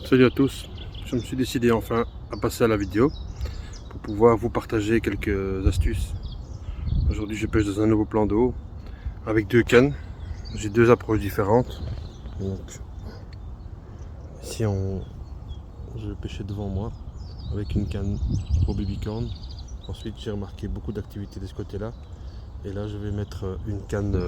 Salut à tous, je me suis décidé enfin à passer à la vidéo pour pouvoir vous partager quelques astuces. Aujourd'hui je pêche dans un nouveau plan d'eau avec deux cannes. J'ai deux approches différentes. Donc, ici je vais pêcher devant moi avec une canne au babycorn. Ensuite j'ai remarqué beaucoup d'activités de ce côté là. Et là je vais mettre une canne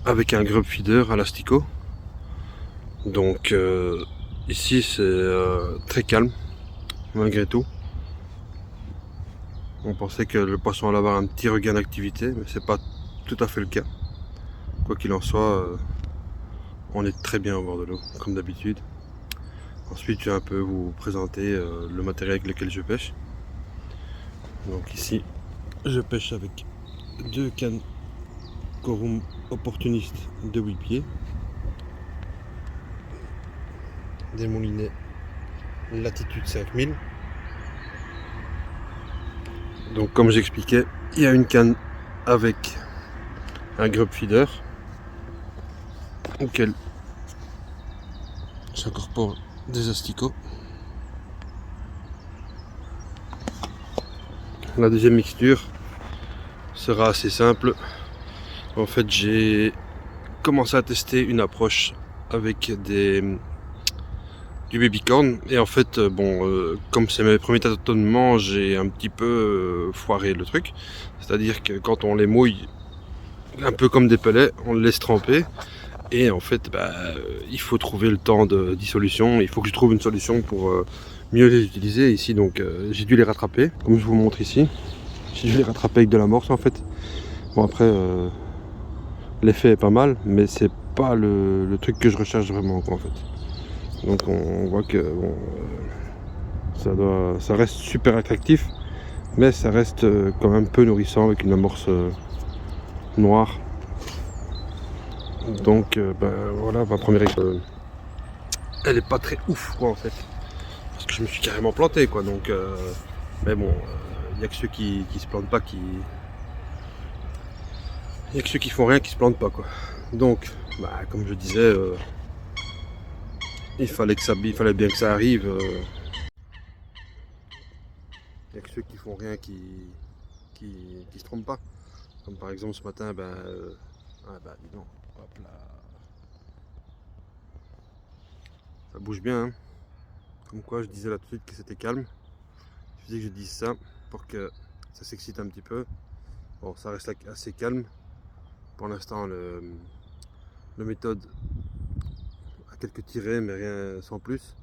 avec un grub feeder à l'asticot. Donc ici c'est très calme malgré tout. On pensait que le poisson allait avoir un petit regain d'activité, mais c'est pas tout à fait le cas. Quoi qu'il en soit, on est très bien au bord de l'eau, comme d'habitude. Ensuite, je vais un peu vous présenter le matériel avec lequel je pêche. Donc ici, je pêche avec deux cannes Corum opportunistes de 8 pieds, des moulinets Latitude 5000. Donc comme j'expliquais, il y a une canne avec un grub feeder auquel j'incorpore des asticots. La deuxième mixture sera assez simple. En fait, j'ai commencé à tester une approche avec du babycorn et en fait, comme c'est mes premiers tâtonnements, j'ai un petit peu foiré le truc. C'est-à-dire que quand on les mouille, un peu comme des pellets, on les laisse tremper et en fait, il faut trouver le temps de dissolution. Il faut que je trouve une solution pour mieux les utiliser ici. Donc, j'ai dû les rattraper, comme je vous montre ici. J'ai dû les rattraper avec de l'amorce en fait. Bon après. L'effet est pas mal, mais c'est pas le truc que je recherche vraiment quoi, en fait. Donc on voit que bon, ça reste super attractif, mais ça reste quand même peu nourrissant avec une amorce noire. Donc voilà, ma première expérience. Elle est pas très ouf quoi en fait. Parce que je me suis carrément planté quoi. Donc mais bon, il y a que ceux qui se plantent pas qui. Il y a que ceux qui font rien qui se plantent pas quoi. Donc, comme je disais, il fallait bien que ça arrive. Il n'y a que ceux qui font rien qui se trompent pas. Comme par exemple ce matin, dis donc, hop là. Ça bouge bien, hein. Comme quoi je disais là tout de suite que c'était calme. Il suffisait que je dise ça pour que ça s'excite un petit peu. Bon, ça reste assez calme. Pour l'instant, le méthode a quelques tirées, mais rien sans plus.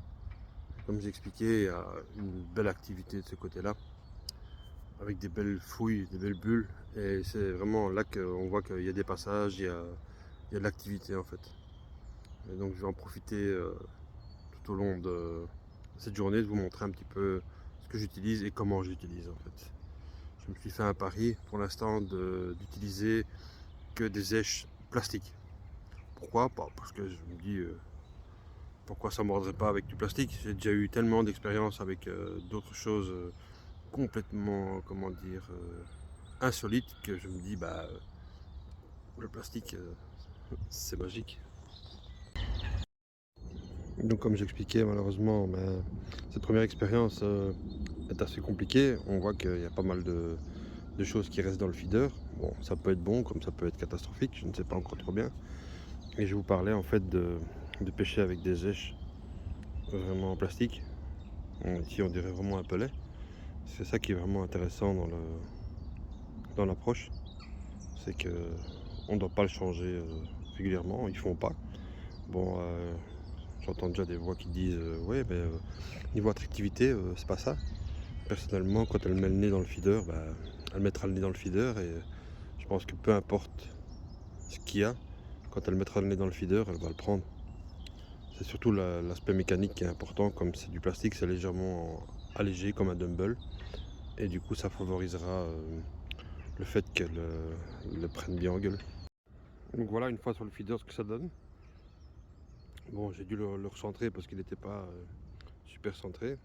Comme j'ai expliqué, il y a une belle activité de ce côté-là, avec des belles fouilles, des belles bulles. Et c'est vraiment là qu'on voit qu'il y a des passages, il y a de l'activité en fait. Et donc je vais en profiter tout au long de cette journée de vous montrer un petit peu ce que j'utilise et comment j'utilise en fait. Je me suis fait un pari pour l'instant d'utiliser que des èches plastiques. Pourquoi? Parce que je me dis pourquoi ça ne mordrait pas avec du plastique. J'ai déjà eu tellement d'expérience avec d'autres choses complètement, comment dire, insolites que je me dis le plastique c'est magique. Donc comme j'expliquais, malheureusement, cette première expérience est assez compliquée. On voit qu'il y a pas mal de choses qui restent dans le feeder. Bon, ça peut être bon comme ça peut être catastrophique, je ne sais pas encore trop bien. Et je vous parlais en fait de pêcher avec des èches vraiment en plastique. Ici on dirait vraiment un pelet. C'est ça qui est vraiment intéressant dans l'approche. C'est que on ne doit pas le changer régulièrement, ils font pas. Bon, j'entends déjà des voix qui disent ouais, niveau attractivité, c'est pas ça. Personnellement, quand elle met le nez dans le feeder, elle mettra le nez dans le feeder et je pense que peu importe ce qu'il y a, quand elle mettra le nez dans le feeder, elle va le prendre. C'est surtout l'aspect mécanique qui est important, comme c'est du plastique, c'est légèrement allégé comme un dumbbell et du coup ça favorisera le fait qu'elle le prenne bien en gueule. Donc voilà, une fois sur le feeder, ce que ça donne. Bon, j'ai dû le recentrer parce qu'il n'était pas super centré,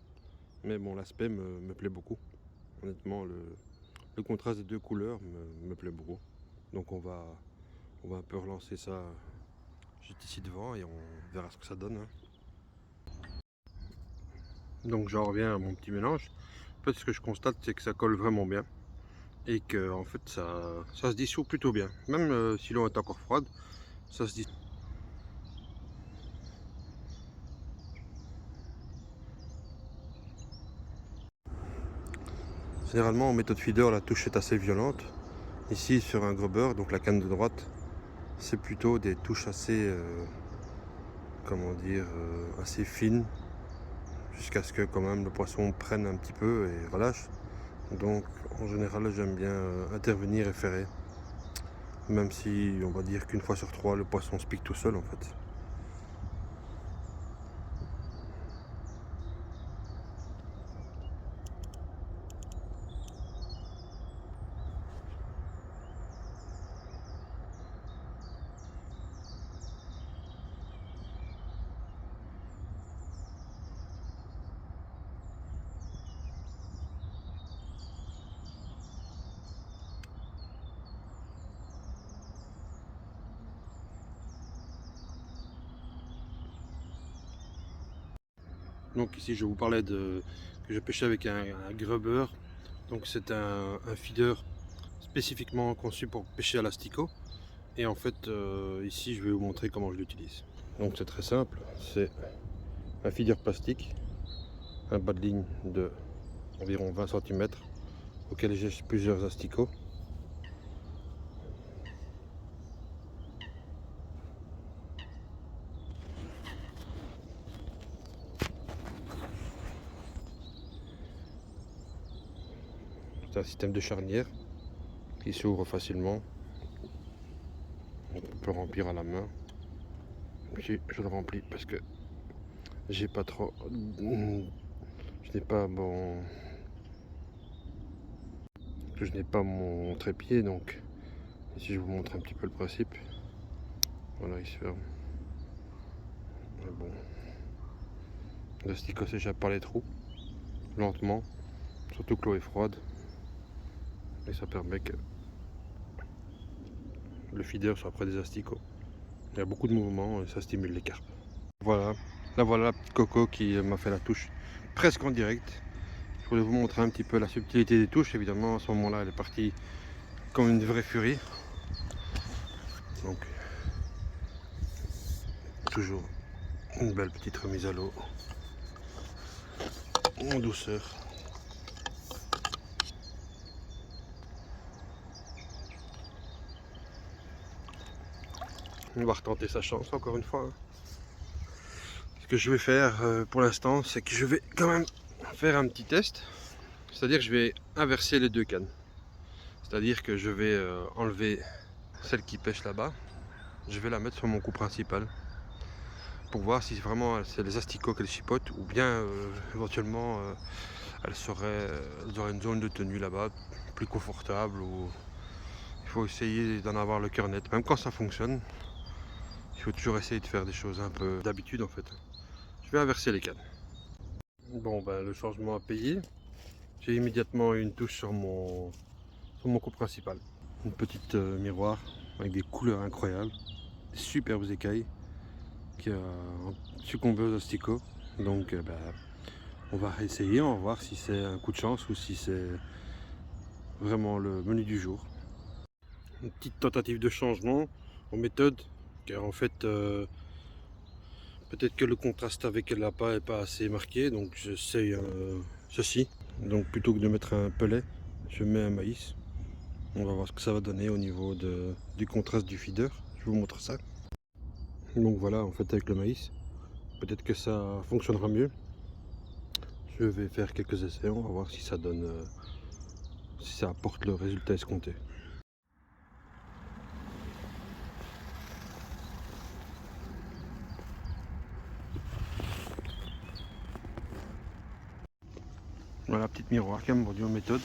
mais bon, l'aspect me plaît beaucoup. Honnêtement, le contraste des deux couleurs me plaît beaucoup. Donc on va un peu relancer ça juste ici devant et on verra ce que ça donne, hein. Donc j'en reviens à mon petit mélange. En fait, ce que je constate, c'est que ça colle vraiment bien et que en fait ça se dissout plutôt bien. Même si l'eau est encore froide, ça se dissout. Généralement en méthode feeder, la touche est assez violente. Ici sur un grubber, donc la canne de droite, c'est plutôt des touches assez, comment dire, assez fines, jusqu'à ce que quand même le poisson prenne un petit peu et relâche. Donc en général j'aime bien intervenir et ferrer. Même si on va dire qu'une fois sur trois le poisson se pique tout seul en fait. Donc ici je vous parlais que je pêchais avec un grubber. Donc c'est un feeder spécifiquement conçu pour pêcher à l'asticot. Et en fait ici je vais vous montrer comment je l'utilise. Donc c'est très simple, c'est un feeder plastique, un bas de ligne de environ 20 cm auquel j'ai plusieurs asticots. C'est un système de charnière qui s'ouvre facilement. On peut remplir à la main. Ici je le remplis parce que j'ai pas trop, je n'ai pas mon trépied, donc ici je vous montre un petit peu le principe. Voilà, il se ferme. Mais bon, l'asticot s'échappe par les trous lentement, surtout que l'eau est froide, et ça permet que le feeder soit près des asticots. Il y a beaucoup de mouvements et ça stimule les carpes. Voilà, là voilà la petite coco qui m'a fait la touche presque en direct. Je voulais vous montrer un petit peu la subtilité des touches. Évidemment, à ce moment-là, elle est partie comme une vraie furie. Donc, toujours une belle petite remise à l'eau en douceur. On va retenter sa chance encore une fois. Ce que je vais faire pour l'instant, c'est que je vais quand même faire un petit test. C'est-à-dire que je vais inverser les deux cannes. C'est-à-dire que je vais enlever celle qui pêche là-bas. Je vais la mettre sur mon coup principal pour voir si vraiment c'est les asticots qu'elle chipote ou bien éventuellement elles auraient une zone de tenue là-bas plus confortable, ou il faut essayer d'en avoir le cœur net. Même quand ça fonctionne, il faut toujours essayer de faire des choses un peu d'habitude en fait. Je vais inverser les cannes. Bon ben le changement a payé. J'ai immédiatement une touche sur mon coup principal. Une petite miroir avec des couleurs incroyables, des superbes écailles qui a succombé aux asticots. Donc ben, on va essayer, on va voir si c'est un coup de chance ou si c'est vraiment le menu du jour. Une petite tentative de changement en méthode, car en fait peut-être que le contraste avec l'appât n'est pas assez marqué, donc j'essaye ceci. Donc plutôt que de mettre un pelet, je mets un maïs. On va voir ce que ça va donner au niveau du contraste du feeder. Je vous montre ça. Donc voilà, en fait avec le maïs, peut-être que ça fonctionnera mieux. Je vais faire quelques essais, on va voir si ça donne, si ça apporte le résultat escompté. Voilà, petite miroir qui a mordu en méthode.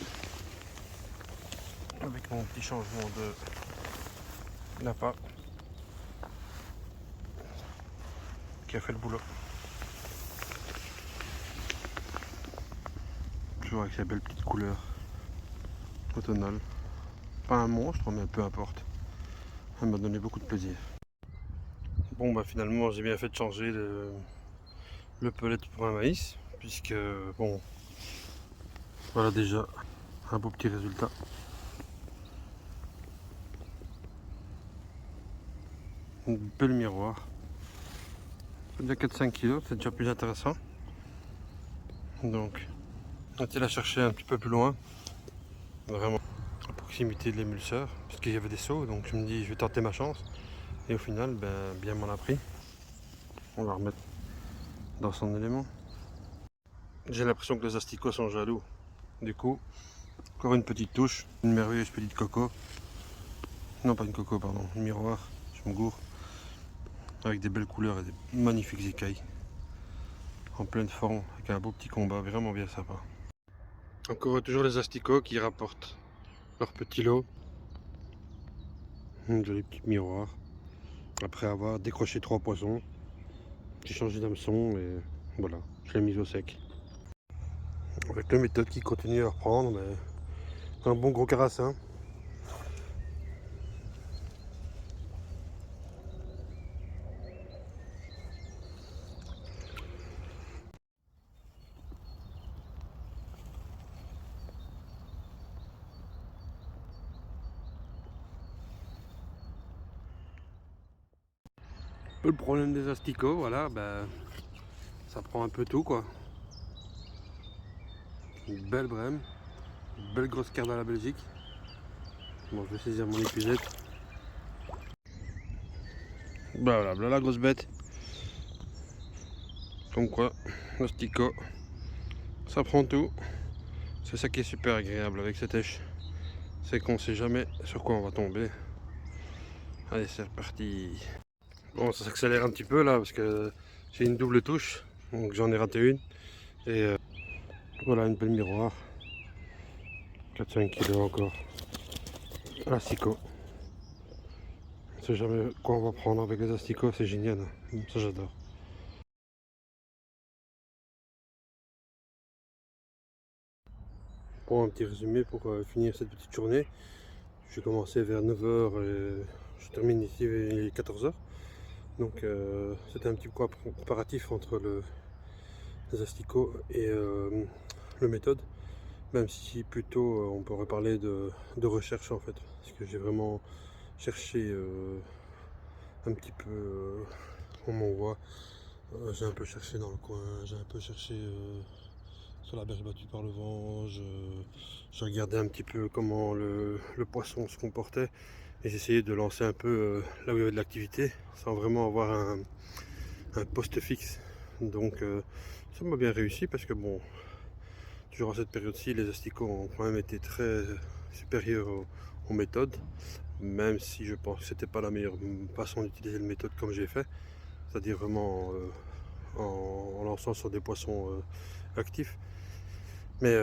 Avec mon petit changement de l'appât qui a fait le boulot. Toujours avec sa belle petite couleur automnale. Pas un monstre, mais peu importe. Elle m'a donné beaucoup de plaisir. Bon bah finalement j'ai bien fait de changer le pellet pour un maïs, puisque bon, voilà déjà un beau petit résultat. Une belle miroir. C'est déjà 4-5 kg, c'est déjà plus intéressant. Donc, on était la chercher un petit peu plus loin, vraiment à proximité de l'émulseur, parce qu'il y avait des seaux, donc je me dis je vais tenter ma chance. Et au final, ben, bien m'en a pris. On va remettre dans son élément. J'ai l'impression que les asticots sont jaloux. Du coup, encore une petite touche, une merveilleuse petite coco. Non, pas une coco, pardon, une miroir, je me gourre. Avec des belles couleurs et des magnifiques écailles. En pleine forme, avec un beau petit combat, vraiment bien sympa. Encore toujours les asticots qui rapportent leur petit lot. Une jolie petite miroir. Après avoir décroché 3 poissons, j'ai changé d'hameçon et voilà, je l'ai mis au sec. Avec la méthode qui continue à reprendre, mais un bon gros carassin. Le problème des asticots, voilà, ça prend un peu tout quoi. Une belle brème, une belle grosse carte à la Belgique. Bon, je vais saisir mon épuisette. Voilà, voilà la grosse bête. Comme quoi, l'asticot, ça prend tout. C'est ça qui est super agréable avec cette éche. C'est qu'on sait jamais sur quoi on va tomber. Allez, c'est reparti. Bon, ça s'accélère un petit peu là parce que j'ai une double touche. Donc j'en ai raté une. Et voilà une belle miroir. 4-5 kg encore. Asticot. On sait jamais quoi on va prendre avec les asticots, c'est génial. Ça j'adore. Pour un petit résumé pour finir cette petite journée. J'ai commencé vers 9 h et je termine ici vers 14 h. Donc c'était un petit peu comparatif entre les asticots et le méthode. Même si plutôt on pourrait parler de recherche en fait. Parce que j'ai vraiment cherché un petit peu comme on voit. J'ai un peu cherché dans le coin, j'ai un peu cherché sur la berge battue par le vent, je regardais un petit peu comment le poisson se comportait et j'essayais de lancer un peu là où il y avait de l'activité sans vraiment avoir un poste fixe. Donc ça m'a bien réussi parce que bon, durant cette période-ci, les asticots ont quand même été très supérieurs aux méthodes, même si je pense que c'était pas la meilleure façon d'utiliser la méthode comme j'ai fait, c'est-à-dire vraiment en lançant sur des poissons actifs. Mais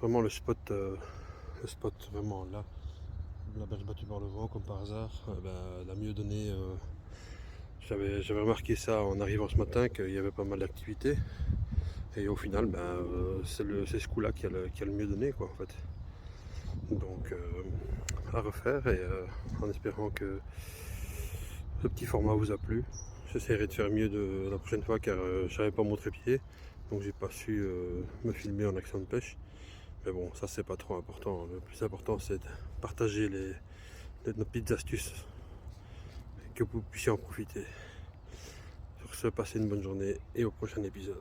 vraiment le spot vraiment là, la berge battue par le vent comme par hasard, l'a mieux donné. J'avais remarqué ça en arrivant ce matin qu'il y avait pas mal d'activité. Et au final, c'est ce coup-là qui a le mieux donné quoi en fait. Donc à refaire et en espérant que ce petit format vous a plu. J'essaierai de faire mieux de la prochaine fois car je n'avais pas mon trépied, donc j'ai pas su me filmer en action de pêche. Mais bon, ça c'est pas trop important. Le plus important c'est de partager nos petites astuces et que vous puissiez en profiter. Sur ce, passez une bonne journée et au prochain épisode.